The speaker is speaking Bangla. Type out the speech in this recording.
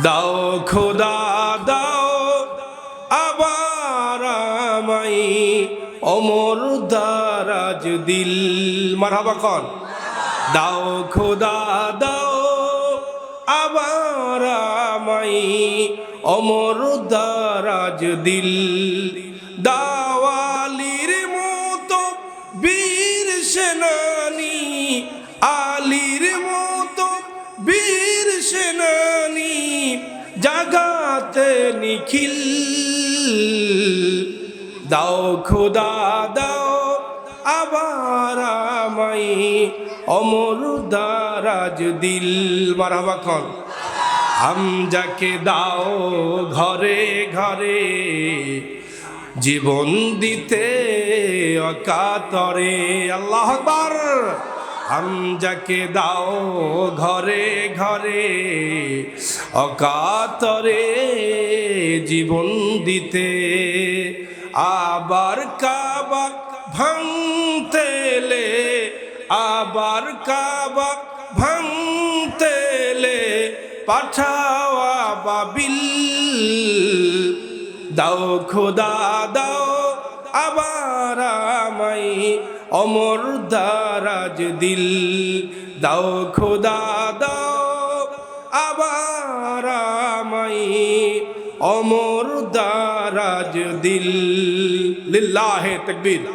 দাও খোদা দাও আবার আমায় অমর দারাজ দিল। মারহাবা কন। দাও খোদা দাও আবার আমায় অমর দারাজ দিল। দাওয়ালির মতো বীর সেনানি, আলীর মতো বীর সেনানি, জাগাতে নিখিল। দাও খোদা দাও আবার আমায় অমর দারাজ দিল। মারহাবা খান। হামজাকে দাও ঘরে ঘরে জীবন দিতে অকাতরে। আল্লাহু আকবার। হামজাকে দাও ঘরে ঘরে অকাতরে জীবন দিতে। আবার কাবা ভাঙতে এলে, আবার কাবা ভাঙতে এলে পাঠাও আবাবিল। দাও খোদা দাও আবার আমায় অমর দারাজ দিল। দাও খোদা দাও আবার আমায় অমর দারাজ দিল। লিল্লাহে তাকবীর।